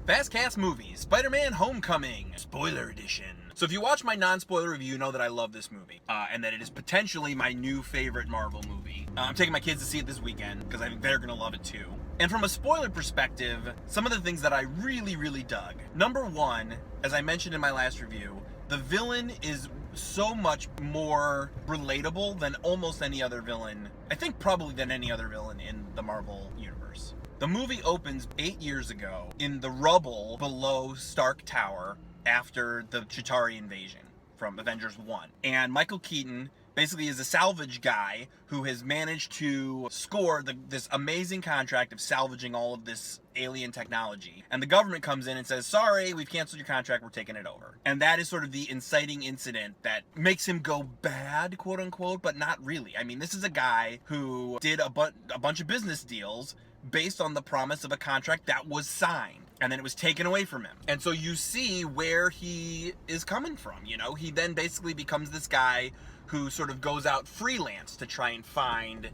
FastCast movies, Spider-Man Homecoming, spoiler edition. So if you watch my non-spoiler review, you know that I love this movie, and that it is potentially my new favorite Marvel movie. I'm taking my kids to see it this weekend, because I think they're going to love it too. And from a spoiler perspective, some of the things that I really, really dug. Number one, as I mentioned in my last review, the villain is so much more relatable than almost any other villain. I think probably than any other villain in the Marvel universe. The movie opens 8 years ago in the rubble below Stark Tower after the Chitauri invasion from Avengers 1. And Michael Keaton basically is a salvage guy who has managed to score this amazing contract of salvaging all of this alien technology. And the government comes in and says, sorry, we've canceled your contract, we're taking it over. And that is sort of the inciting incident that makes him go bad, quote unquote, but not really. I mean, this is a guy who did a bunch of business deals based on the promise of a contract that was signed. And then it was taken away from him. And so you see where he is coming from, you know? He then basically becomes this guy who sort of goes out freelance to try and find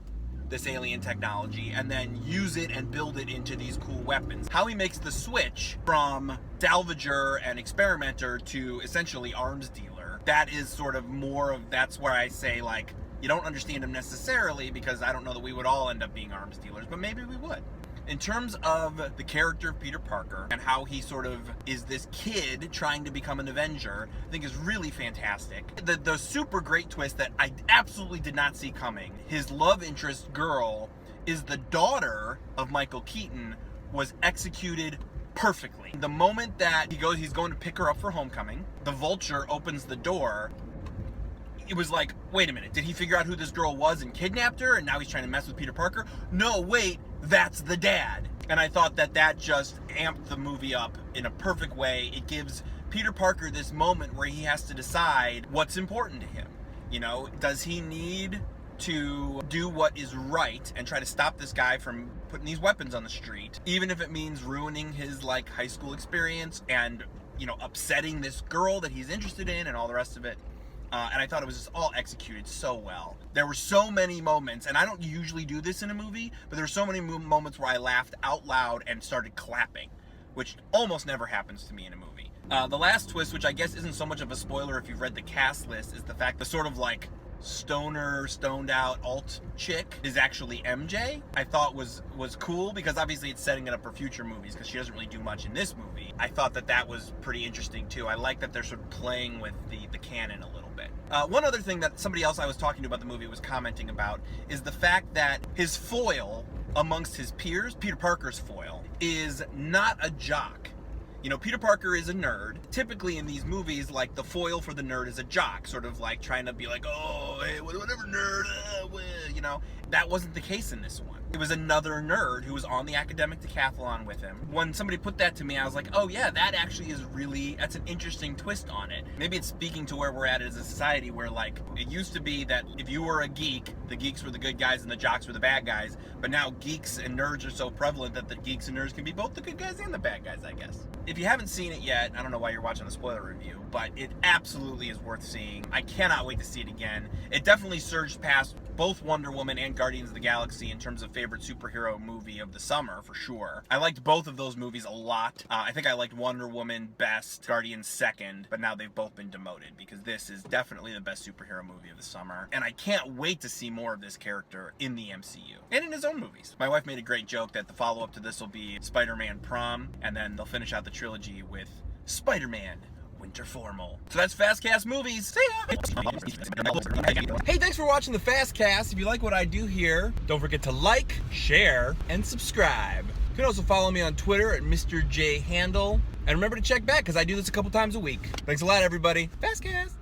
this alien technology and then use it and build it into these cool weapons. How he makes the switch from salvager and experimenter to essentially arms dealer, that is sort of more of, that's where I say, like, you don't understand him necessarily, because I don't know that we would all end up being arms dealers, but maybe we would. In terms of the character of Peter Parker and how he sort of is this kid trying to become an Avenger, I think is really fantastic. The super great twist that I absolutely did not see coming, his love interest girl is the daughter of Michael Keaton, was executed perfectly. The moment that he's going to pick her up for homecoming, the Vulture opens the door. It was like, wait a minute, did he figure out who this girl was and kidnapped her, and now he's trying to mess with Peter Parker? No, wait, that's the dad. And I thought that just amped the movie up in a perfect way. It gives Peter Parker this moment where he has to decide what's important to him. You know, does he need to do what is right and try to stop this guy from putting these weapons on the street, even if it means ruining his, like, high school experience and, you know, upsetting this girl that he's interested in and all the rest of it? And I thought it was just all executed so well. There were so many moments, and I don't usually do this in a movie, but there were so many moments where I laughed out loud and started clapping, which almost never happens to me in a movie. The last twist, which I guess isn't so much of a spoiler if you've read the cast list, is the fact the sort of like stoner, stoned out alt chick is actually MJ. I thought was cool, because obviously it's setting it up for future movies, because she doesn't really do much in this movie. I thought that was pretty interesting too. I like that they're sort of playing with the canon a little bit. One other thing that somebody else I was talking to about the movie was commenting about is the fact that his foil amongst his peers, Peter Parker's foil, is not a jock. You know, Peter Parker is a nerd. Typically in these movies, like, the foil for the nerd is a jock, sort of like trying to be like, oh, hey, whatever, nerd, you know. That wasn't the case in this one. It was another nerd who was on the academic decathlon with him. When somebody put that to me, I was like, oh yeah, that actually is that's an interesting twist on it. Maybe it's speaking to where we're at as a society, where, like, it used to be that if you were a geek, the geeks were the good guys and the jocks were the bad guys, but now geeks and nerds are so prevalent that the geeks and nerds can be both the good guys and the bad guys, I guess. If you haven't seen it yet, I don't know why you're watching the spoiler review, but it absolutely is worth seeing. I cannot wait to see it again. It definitely surged past both Wonder Woman and Guardians of the Galaxy in terms of favorite superhero movie of the summer, for sure. I liked both of those movies a lot. I think I liked Wonder Woman best, Guardians second, but now they've both been demoted, because this is definitely the best superhero movie of the summer. And I can't wait to see more of this character in the MCU and in his own movies. My wife made a great joke that the follow-up to this will be Spider-Man Prom, and then they'll finish out the trilogy with Spider-Man Winter Formal. So that's FastCast Movies. See ya! Hey, thanks for watching the FastCast. If you like what I do here, don't forget to like, share, and subscribe. You can also follow me on Twitter at Mr. J Handle. And remember to check back, because I do this a couple times a week. Thanks a lot, everybody. FastCast!